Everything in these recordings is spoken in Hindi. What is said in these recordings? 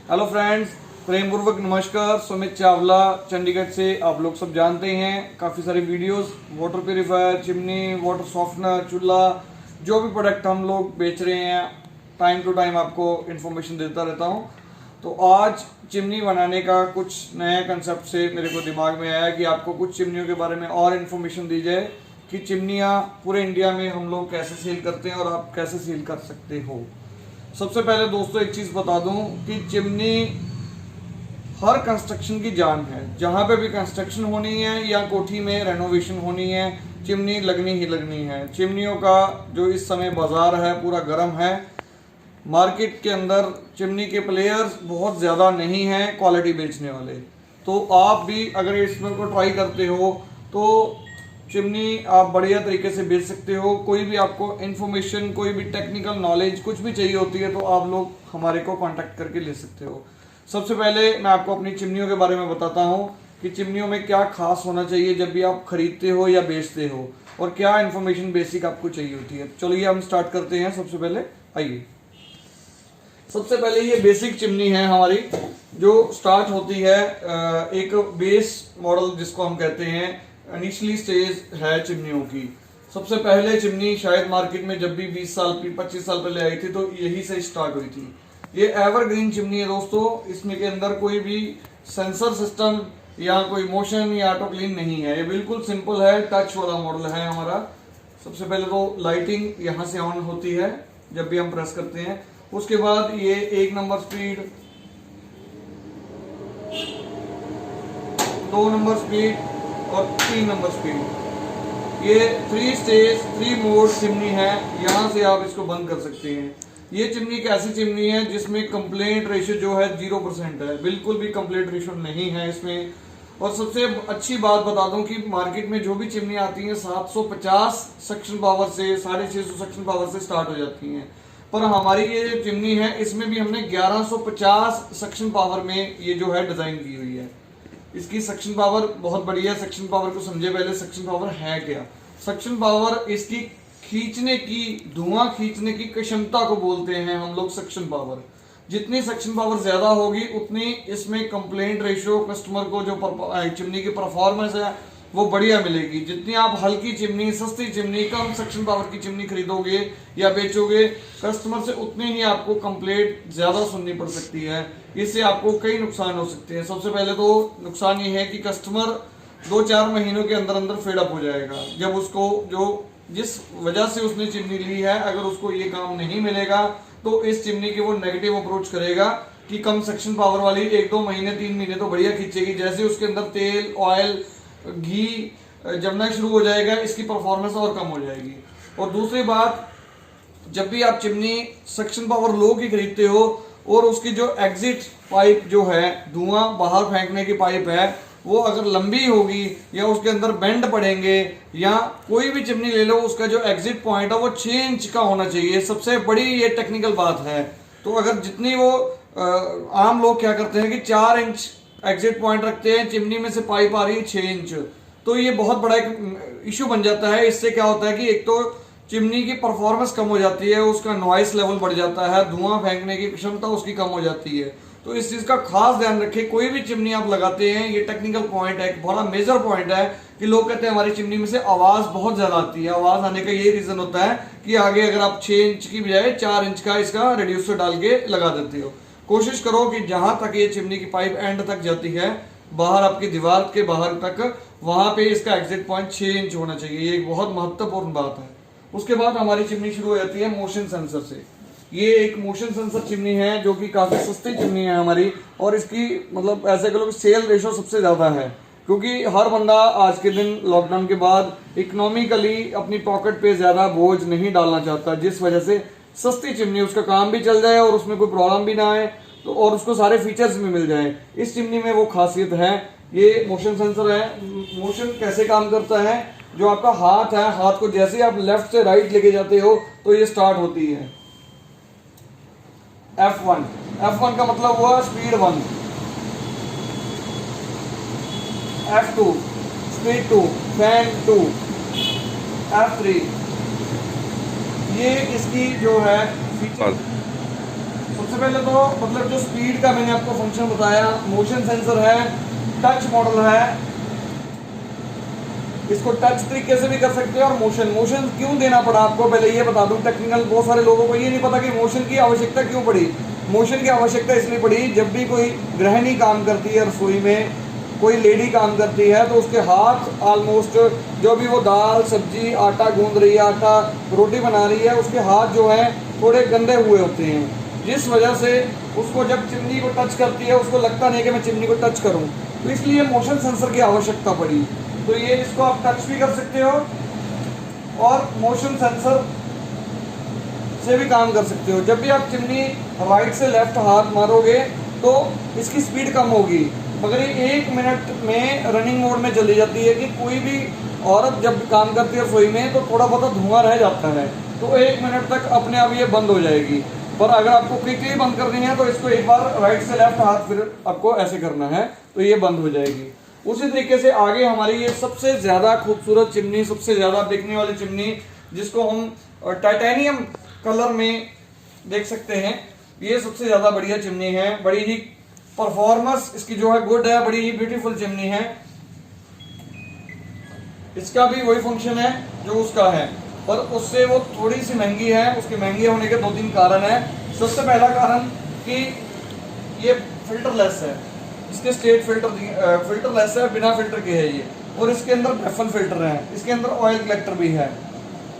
हेलो फ्रेंड्स, प्रेम पूर्वक नमस्कार। सुमित चावला चंडीगढ़ से। आप लोग सब जानते हैं काफ़ी सारी videos water purifier, chimney, water softener, चूल्हा, जो भी प्रोडक्ट हम लोग बेच रहे हैं टाइम टू टाइम आपको इन्फॉर्मेशन देता रहता हूं। तो आज चिमनी बनाने का कुछ नया कंसेप्ट से मेरे को दिमाग में आया कि आपको कुछ चिमनियों के बारे में और इन्फॉर्मेशन दी जाए कि चिमनियाँ पूरे इंडिया में हम लोग कैसे सेल करते हैं और आप कैसे सेल कर सकते हो। सबसे पहले दोस्तों एक चीज़ बता दूं कि चिमनी हर कंस्ट्रक्शन की जान है। जहां पे भी कंस्ट्रक्शन होनी है या कोठी में रेनोवेशन होनी है, चिमनी लगनी ही लगनी है। चिमनियों का जो इस समय बाजार है पूरा गर्म है। मार्केट के अंदर चिमनी के प्लेयर्स बहुत ज़्यादा नहीं हैं क्वालिटी बेचने वाले। तो आप भी अगर इसमें को ट्राई करते हो तो चिमनी आप बढ़िया तरीके से बेच सकते हो। कोई भी आपको इन्फॉर्मेशन, कोई भी टेक्निकल नॉलेज कुछ भी चाहिए होती है तो आप लोग हमारे को कांटेक्ट करके ले सकते हो। सबसे पहले मैं आपको अपनी चिमनियों के बारे में बताता हूँ कि चिमनियों में क्या खास होना चाहिए जब भी आप खरीदते हो या बेचते हो, और क्या इन्फॉर्मेशन बेसिक आपको चाहिए होती है। चलिए हम स्टार्ट करते हैं। सबसे पहले आइए, सबसे पहले ये बेसिक चिमनी है हमारी, जो स्टार्ट होती है एक बेस मॉडल जिसको हम कहते हैं इनिशियली स्टेज है चिमनियों की। सबसे पहले चिमनी शायद मार्केट में जब भी 20 साल 25 साल पहले आई थी तो यही से स्टार्ट हुई थी। ये एवरग्रीन चिमनी है दोस्तों। इसमें के अंदर कोई भी सेंसर सिस्टम या कोई मोशन या ऑटो क्लीन नहीं है। ये बिल्कुल सिंपल है, टच वाला मॉडल है हमारा। सबसे पहले तो लाइटिंग यहाँ से ऑन होती है जब भी हम प्रेस करते हैं। उसके बाद ये 1 नंबर स्पीड, 2 नंबर स्पीड और 3 नंबर स्पीड। ये 3 स्टेज 3 मोड चिमनी है। यहाँ से आप इसको बंद कर सकते हैं। ये चिमनी एक ऐसी चिमनी है जिसमें कंप्लेंट रेशियो जो है 0% है। बिल्कुल भी कंप्लेंट रेशियो नहीं है इसमें। और सबसे अच्छी बात बता दूं कि मार्केट में जो भी चिमनी आती है 750 सक्शन पावर से 650 सक्शन पावर से स्टार्ट हो जाती हैं, पर हमारी ये चिमनी है इसमें भी हमने 1150 सक्शन पावर में ये जो है डिजाइन की हुई है। इसकी सक्शन पावर बहुत बढ़िया। सक्शन पावर को समझे पहले, सक्शन पावर है क्या। सक्शन पावर इसकी खींचने की, धुआं खींचने की क्षमता को बोलते हैं हम लोग सक्शन पावर। जितनी सक्शन पावर ज्यादा होगी उतनी इसमें कंप्लेंट रेशियो, कस्टमर को जो चिमनी की परफॉर्मेंस है वो बढ़िया मिलेगी। जितनी आप हल्की चिमनी, सस्ती चिमनी, कम सक्शन पावर की चिमनी खरीदोगे या बेचोगे कस्टमर से, उतनी ही आपको कंप्लेंट ज्यादा सुननी पड़ सकती है। इससे आपको कई नुकसान हो सकते हैं। सबसे पहले तो नुकसान ये है कि कस्टमर 2-4 महीनों के अंदर अंदर फेड अप हो जाएगा। जब उसको जो जिस वजह से उसने चिमनी ली है, अगर उसको ये काम नहीं मिलेगा तो इस चिमनी की वो नेगेटिव अप्रोच करेगा कि कम सक्शन पावर वाली 1-2 महीने 3 महीने तो बढ़िया खींचेगी। जैसे उसके अंदर तेल, ऑयल, घी जमना शुरू हो जाएगा, इसकी परफॉर्मेंस और कम हो जाएगी। और दूसरी बात, जब भी आप चिमनी सक्शन पावर लो की खरीदते हो और उसकी जो एग्जिट पाइप जो है, धुआं बाहर फेंकने की पाइप है, वो अगर लंबी होगी या उसके अंदर बेंड पड़ेंगे, या कोई भी चिमनी ले लो उसका जो एग्जिट पॉइंट है वो 6 इंच का होना चाहिए। सबसे बड़ी ये टेक्निकल बात है। तो अगर जितनी वो आम लोग क्या करते हैं कि 4 इंच एग्जिट पॉइंट रखते हैं, चिमनी में से पाइप आ रही है 6 इंच, तो ये बहुत बड़ा एक इश्यू बन जाता है। इससे क्या होता है कि एक तो चिमनी की परफॉर्मेंस कम हो जाती है, उसका नॉइस लेवल बढ़ जाता है, धुआं फेंकने की क्षमता उसकी कम हो जाती है। तो इस चीज का खास ध्यान रखें। कोई भी चिमनी आप लगाते हैं, ये टेक्निकल पॉइंट है, एक बड़ा मेजर पॉइंट है कि लोग कहते हैं हमारी चिमनी में से आवाज बहुत ज्यादा आती है। आवाज आने का ये रीजन होता है कि आगे अगर आप 6 इंच की बजाय 4 इंच का इसका रेड्यूसर डाल के लगा देते हो। कोशिश करो कि जहां तक ये चिमनी की पाइप एंड तक जाती है, बाहर आपकी दीवार के बाहर तक, वहां पे इसका एग्जिट पॉइंट 6 इंच होना चाहिए। ये एक बहुत महत्वपूर्ण बात है। उसके बाद हमारी चिमनी शुरू हो जाती है मोशन सेंसर से। ये एक मोशन सेंसर चिमनी है जो कि काफी सस्ती चिमनी है हमारी, और इसकी मतलब ऐसे कह लो सेल रेशो सबसे ज्यादा है, क्योंकि हर बंदा आज के दिन लॉकडाउन के बाद इकोनॉमिकली अपनी पॉकेट पे ज्यादा बोझ नहीं डालना चाहता, जिस वजह से सस्ती चिमनी, उसका काम भी चल जाए और उसमें कोई प्रॉब्लम भी ना आए, तो और उसको सारे फीचर्स भी मिल जाए। इस चिमनी में वो खासियत है। ये मोशन सेंसर है। मोशन कैसे काम करता है, जो आपका हाथ है, हाथ को जैसे आप लेफ्ट से राइट लेके जाते हो तो ये स्टार्ट होती है F1। F1 का मतलब हुआ speed 1, F2 speed 2, fan 2, F3 ये इसकी जो है फीचर। सबसे सबसे पहले तो मतलब जो स्पीड का मैंने आपको फंक्शन बताया, मोशन सेंसर है, टच मॉडल है, इसको टच तरीके से भी कर सकते हैं और मोशन क्यों देना पड़ा आपको पहले ये बता दूं। टेक्निकल बहुत सारे लोगों को ये नहीं पता कि मोशन की आवश्यकता क्यों पड़ी। मोशन की आवश्यकता इसलिए पड़ी, जब भी कोई गृहिणी काम करती है रसोई में, कोई लेडी काम करती है, तो उसके हाथ ऑलमोस्ट जो भी वो दाल सब्जी आटा गूंद रही है, आटा रोटी बना रही है, उसके हाथ जो है थोड़े गंदे हुए होते हैं, जिस वजह से उसको जब चिमनी को टच करती है उसको लगता नहीं कि मैं चिमनी को टच करूं, तो इसलिए मोशन सेंसर की आवश्यकता पड़ी। तो ये इसको आप टच भी कर सकते हो और मोशन सेंसर से भी काम कर सकते हो। जब भी आप चिमनी राइट से लेफ्ट हाथ मारोगे तो इसकी स्पीड कम होगी, मगर ये 1 मिनट में रनिंग मोड में चली जाती है कि कोई भी औरत जब काम करती है रसोई में तो थोड़ा बहुत धुआं रह जाता है, तो 1 मिनट तक अपने आप ये बंद हो जाएगी। पर अगर आपको क्विकली बंद करनी है तो इसको एक बार राइट से लेफ्ट हाथ फिर आपको ऐसे करना है तो ये बंद हो जाएगी। उसी तरीके से आगे हमारी ये सबसे ज़्यादा खूबसूरत चिमनी, सबसे ज़्यादा बिकने वाली चिमनी, जिसको हम टाइटेनियम कलर में देख सकते हैं, ये सबसे ज़्यादा बढ़िया चिमनी है। बड़ी ही परफॉर्मेंस इसकी जो है गुड है, बड़ी ही ब्यूटीफुल चिमनी है। इसका भी वही फंक्शन है जो उसका है, पर उससे वो थोड़ी सी महंगी है। उसके महंगे होने के 2-3 कारण है। सबसे पहला कारण कि ये फिल्टरलेस है, इसके स्टेट फिल्टरलेस है, बिना फिल्टर के है ये, और इसके अंदर बेफन फिल्टर है, इसके अंदर ऑयल कलेक्टर भी है,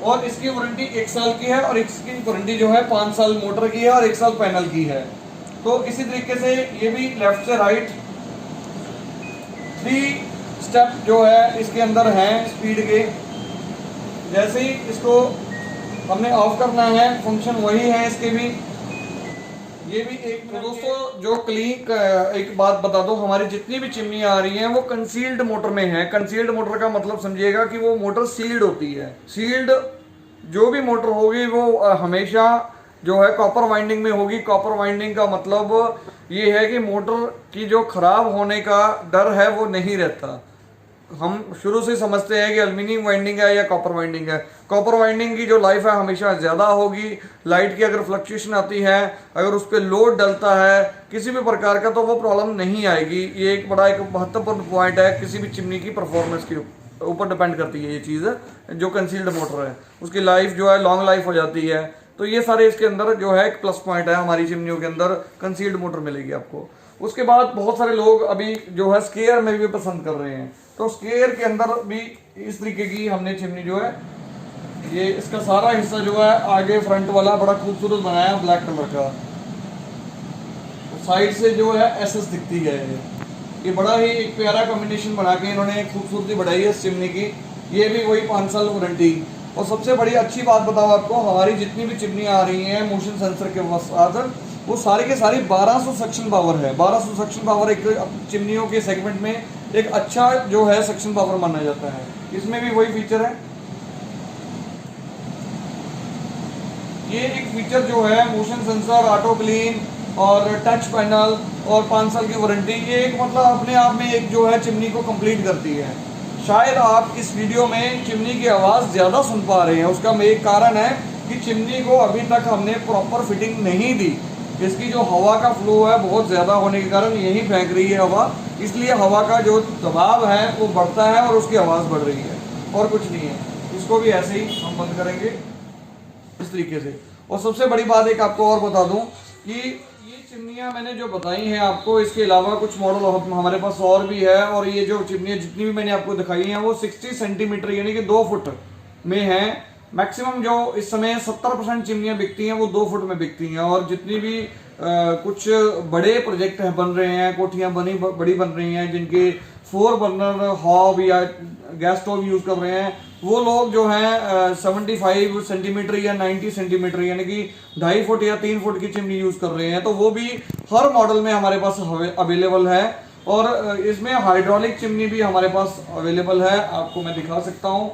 और इसकी वारंटी 1 साल की है, और इसकी वारंटी जो है 5 साल मोटर की है और 1 साल पैनल की है। तो इसी तरीके से ये भी लेफ्ट से राइट 3 स्टेप जो है इसके अंदर हैं स्पीड के। जैसे ही इसको हमने ऑफ करना है, फंक्शन वही है इसके भी। ये भी एक तो दोस्तों जो क्लीन एक बात बता दो, हमारी जितनी भी चिमनी आ रही हैं वो कंसील्ड मोटर में है। कंसील्ड मोटर का मतलब समझिएगा कि वो मोटर सील्ड होती है। सील्ड जो भी मोटर होगी वो हमेशा जो है कॉपर वाइंडिंग में होगी। कॉपर वाइंडिंग का मतलब ये है कि मोटर की जो खराब होने का डर है वो नहीं रहता। हम शुरू से समझते हैं कि एल्युमिनियम वाइंडिंग है या कॉपर वाइंडिंग है। कॉपर वाइंडिंग की जो लाइफ है हमेशा ज़्यादा होगी। लाइट की अगर फ्लक्चुएशन आती है, अगर उस पर लोड डलता है किसी भी प्रकार का, तो वो प्रॉब्लम नहीं आएगी। ये एक बड़ा एक महत्वपूर्ण पॉइंट है, किसी भी चिमनी की परफॉर्मेंस के ऊपर डिपेंड करती है ये चीज़। जो कंसील्ड मोटर है उसकी लाइफ जो है लॉन्ग लाइफ हो जाती है। तो ये सारे इसके अंदर जो है एक प्लस पॉइंट है। हमारी चिमनियों के अंदर कंसील्ड मोटर मिलेगी आपको। उसके बाद बहुत सारे लोग अभी जो है स्केयर में भी पसंद कर रहे हैं, तो स्केयर के अंदर भी इस तरीके की हमने चिमनी जो है, ये इसका सारा हिस्सा जो है आगे फ्रंट वाला बड़ा खूबसूरत बनाया ब्लैक कलर का, साइड से जो है एसएस दिखती है। ये बड़ा ही एक प्यारा कॉम्बिनेशन बना के इन्होंने खूबसूरती बढ़ाई है इस चिमनी की। ये भी वही 5 साल वारंटी। और सबसे बड़ी अच्छी बात बताओ आपको, हमारी जितनी भी चिमनियाँ आ रही हैं मोशन सेंसर के साथ, वो सारी के सारी 1200 सक्शन पावर है। 1200 सक्शन पावर एक चिमनियों के सेगमेंट में एक अच्छा जो है सक्शन पावर माना जाता है। इसमें भी वही फीचर है। ये एक फीचर जो है मोशन सेंसर, ऑटो क्लीन और टच पैनल और 5 साल की वारंटी, ये एक मतलब अपने आप में एक जो है चिमनी को कंप्लीट करती है। शायद आप इस वीडियो में चिमनी की आवाज़ ज़्यादा सुन पा रहे हैं, उसका एक कारण है कि चिमनी को अभी तक हमने प्रॉपर फिटिंग नहीं दी। इसकी जो हवा का फ्लो है बहुत ज़्यादा होने के कारण यही फेंक रही है हवा, इसलिए हवा का जो दबाव है वो बढ़ता है और उसकी आवाज़ बढ़ रही है, और कुछ नहीं है। इसको भी ऐसे ही हम बंद करेंगे इस तरीके से। और सबसे बड़ी बात एक आपको और बता दूं कि ये चिमनियाँ मैंने जो बताई हैं आपको, इसके अलावा कुछ मॉडल हमारे पास और भी है। और ये जो चिमनियाँ जितनी भी मैंने आपको दिखाई हैं वो 60 सेंटीमीटर यानी कि 2 फुट में हैं। मैक्सिमम जो इस समय 70% चिमनियाँ बिकती हैं वो 2 फुट में बिकती हैं। और जितनी भी कुछ बड़े प्रोजेक्ट बन रहे हैं, कोठियाँ बड़ी बन रही हैं जिनके 4 बर्नर हॉब या गैस स्टोव यूज़ कर रहे हैं, वो लोग जो हैं 75 सेंटीमीटर या 90 सेंटीमीटर यानी कि 2.5 फुट या 3 फुट की चिमनी यूज़ कर रहे हैं। तो वो भी हर मॉडल में हमारे पास अवेलेबल है। और इसमें हाइड्रोलिक चिमनी भी हमारे पास अवेलेबल है, आपको मैं दिखा सकता हूँ।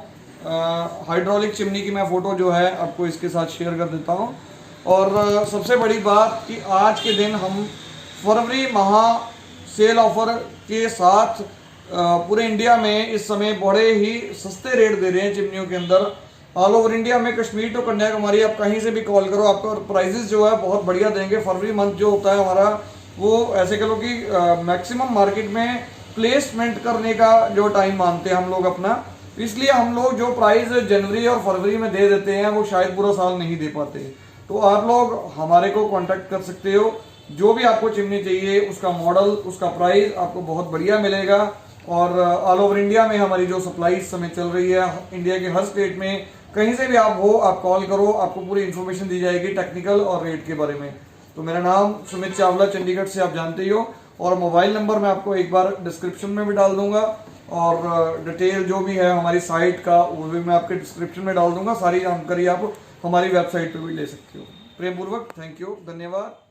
हाइड्रोलिक चिमनी की मैं फ़ोटो जो है आपको इसके साथ शेयर कर देता हूँ। और सबसे बड़ी बात कि आज के दिन हम फरवरी माह सेल ऑफर के साथ पूरे इंडिया में इस समय बड़े ही सस्ते रेट दे रहे हैं चिमनियों के अंदर। ऑल ओवर इंडिया में, कश्मीर टू कन्याकुमारी, आप कहीं से भी कॉल करो, आपको प्राइजेस जो है बहुत बढ़िया देंगे। फरवरी मंथ जो होता है हमारा, वो ऐसे कह लो कि मैक्सिमम मार्केट में प्लेसमेंट करने का जो टाइम मानते हैं हम लोग अपना, इसलिए हम लोग जो प्राइस जनवरी और फरवरी में दे देते हैं वो शायद पूरा साल नहीं दे पाते। तो आप लोग हमारे को कांटेक्ट कर सकते हो, जो भी आपको चिमनी चाहिए उसका मॉडल, उसका प्राइस आपको बहुत बढ़िया मिलेगा। और ऑल ओवर इंडिया में हमारी जो सप्लाई इस समय चल रही है, इंडिया के हर स्टेट में कहीं से भी आप हो, आप कॉल करो, आपको पूरी इन्फॉर्मेशन दी जाएगी टेक्निकल और रेट के बारे में। तो मेरा नाम सुमित चावला, चंडीगढ़ से, आप जानते ही हो। और मोबाइल नंबर मैं आपको एक बार डिस्क्रिप्शन में भी डाल दूंगा, और डिटेल जो भी है हमारी साइट का वो भी मैं आपके डिस्क्रिप्शन में डाल दूंगा। सारी जानकारी आप हमारी वेबसाइट पर भी ले सकते हो। प्रेम पूर्वक थैंक यू, धन्यवाद।